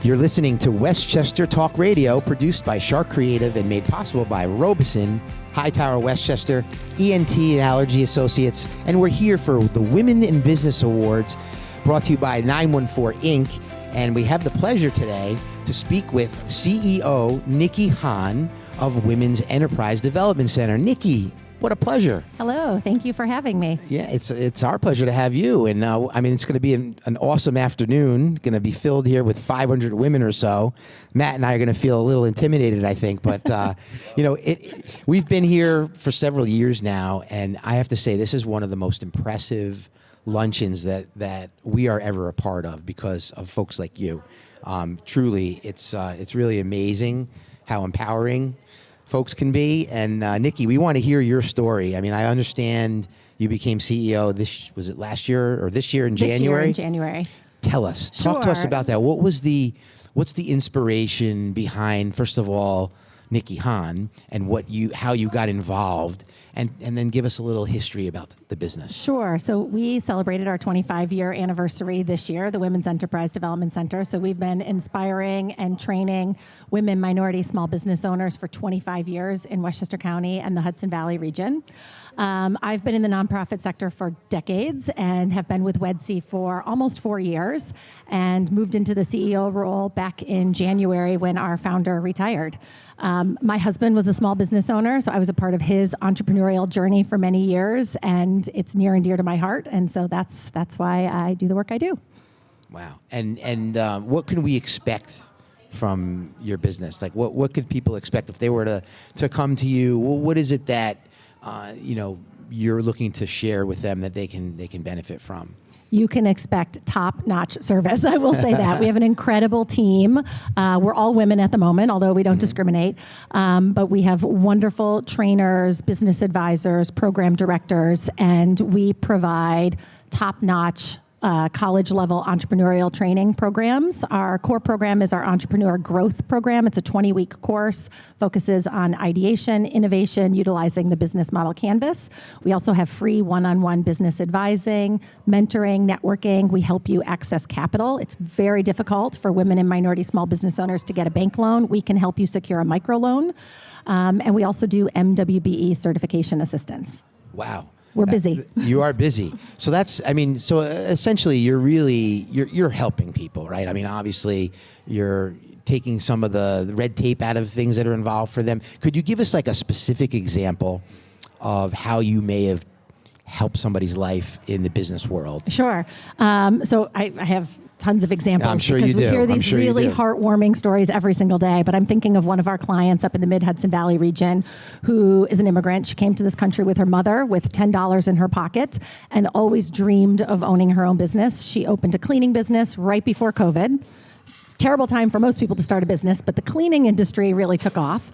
You're listening to Westchester Talk Radio, produced by Shark Creative and made possible by Robeson, Hightower Westchester, ENT and Allergy Associates, and we're here for the Women in Business Awards, brought to you by 914 Inc., and we have the pleasure today to speak with CEO Nikki Hahn of Women's Enterprise Development Center. Nikki, what a pleasure. Hello. Thank you for having me. Yeah, it's our pleasure to have you. And I mean, it's going to be an awesome afternoon, going to be filled here with 500 women or so. Matt and I are going to feel a little intimidated, I think. But, we've been here for several years now, and I have to say this is one of the most impressive luncheons that we are ever a part of because of folks like you. Truly, it's really amazing how empowering folks can be. And Nikki, we want to hear your story. I mean, I understand you became CEO was it last year or this year in January? This year in January. Tell us. Talk to us about that. What's the inspiration behind, first of all, Nikki Hahn, and how you got involved, and then give us a little history about the business. Sure. So we celebrated our 25-year anniversary this year, the Women's Enterprise Development Center. So we've been inspiring and training women, minority, small business owners for 25 years in Westchester County and the Hudson Valley region. I've been in the nonprofit sector for decades and have been with WEDC for almost 4 years and moved into the CEO role back in January when our founder retired. My husband was a small business owner, so I was a part of his entrepreneurial journey for many years, and it's near and dear to my heart, and so that's why I do the work I do. Wow. And what can we expect from your business? Like, what could people expect if they were to come to you? What is it that you're looking to share with them that they can benefit from? You can expect top-notch service. I will say that. We have an incredible team. We're all women at the moment, although we don't discriminate. But we have wonderful trainers, business advisors, program directors, and we provide top-notch college-level entrepreneurial training programs. Our core program is our Entrepreneur Growth Program. It's a 20-week course, focuses on ideation, innovation, utilizing the business model canvas. We also have free one-on-one business advising, mentoring, networking. We help you access capital. It's very difficult for women and minority small business owners to get a bank loan. We can help you secure a microloan. And we also do MWBE certification assistance. Wow. We're busy. You are busy. So so essentially you're helping people, right? I mean, obviously you're taking some of the red tape out of things that are involved for them. Could you give us like a specific example of how you may have helped somebody's life in the business world? Sure. So I have tons of examples. I'm sure because you do. We hear these really heartwarming stories every single day. But I'm thinking of one of our clients up in the Mid-Hudson Valley region who is an immigrant. She came to this country with her mother with $10 in her pocket and always dreamed of owning her own business. She opened a cleaning business right before COVID. Terrible time for most people to start a business, but the cleaning industry really took off.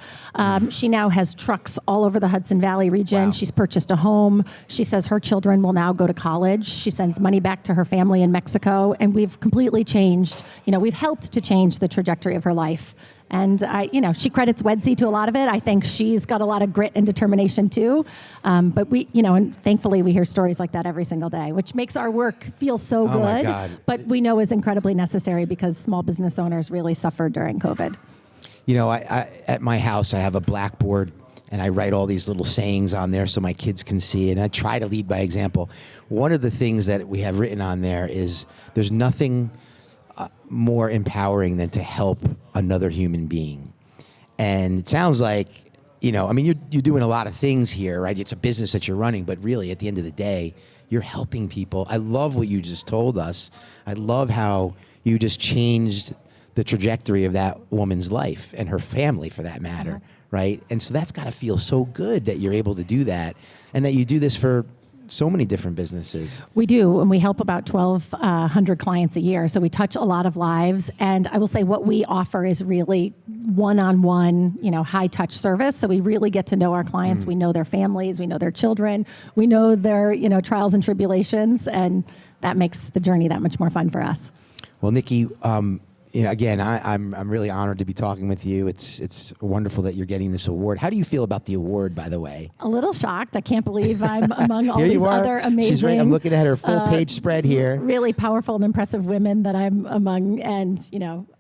She now has trucks all over the Hudson Valley region. Wow. She's purchased a home. She says her children will now go to college. She sends money back to her family in Mexico, and we've completely changed, we've helped to change the trajectory of her life. And she credits WEDC to a lot of it. I think she's got a lot of grit and determination too. But and thankfully we hear stories like that every single day, which makes our work feel so good. My God. But we know is incredibly necessary because small business owners really suffered during COVID. I at my house I have a blackboard and I write all these little sayings on there so my kids can see, and I try to lead by example. One of the things that we have written on there is there's nothing more empowering than to help another human being. And it sounds like, you're doing a lot of things here, right? It's a business that you're running, but really at the end of the day, you're helping people. I love what you just told us. I love how you just changed the trajectory of that woman's life and her family for that matter, right? And so that's got to feel so good that you're able to do that and that you do this for so many different businesses. We do, and we help about 1,200 clients a year. So we touch a lot of lives. And I will say what we offer is really one-on-one, high-touch service. So we really get to know our clients. We know their families. We know their children. We know their, trials and tribulations. And that makes the journey that much more fun for us. Well, Nikki, again, I'm really honored to be talking with you. It's wonderful that you're getting this award. How do you feel about the award, by the way? A little shocked. I can't believe I'm among all these other amazing. She's right. I'm looking at her full page spread here. Really powerful and impressive women that I'm among, and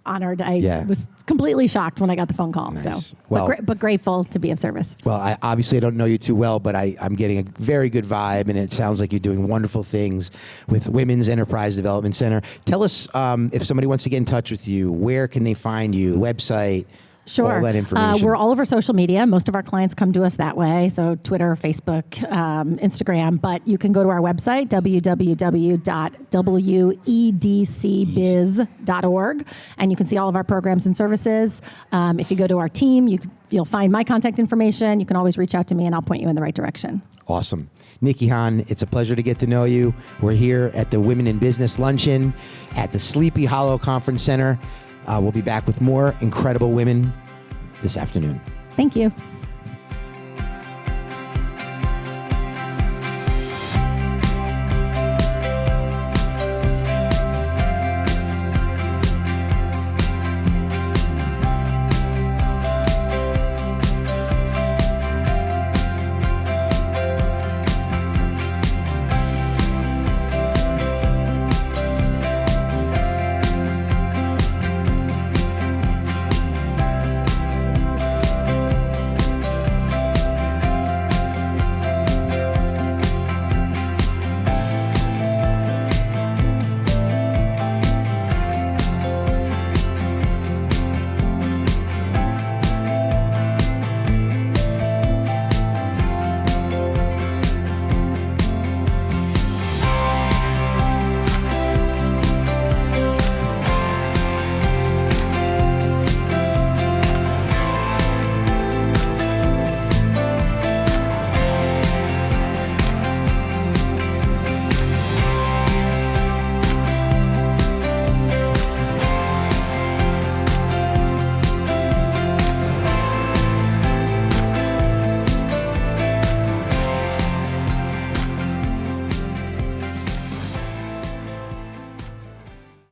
honored. I Yeah. was completely shocked when I got the phone call. Nice. So, Well- but grateful to be of service. Well, I obviously don't know you too well, but I'm getting a very good vibe, and it sounds like you're doing wonderful things with Women's Enterprise Development Center. Tell us if somebody wants to get in touch with you, where can they find you? Website, Sure. all that information. We're all over social media. Most of our clients come to us that way. So Twitter, Facebook, Instagram. But you can go to our website, www.wedcbiz.org, and you can see all of our programs and services. If you go to our team, you'll find my contact information. You can always reach out to me, and I'll point you in the right direction. Awesome. Nikki Hahn, it's a pleasure to get to know you. We're here at the Women in Business Luncheon at the Sleepy Hollow Conference Center. We'll be back with more incredible women this afternoon. Thank you.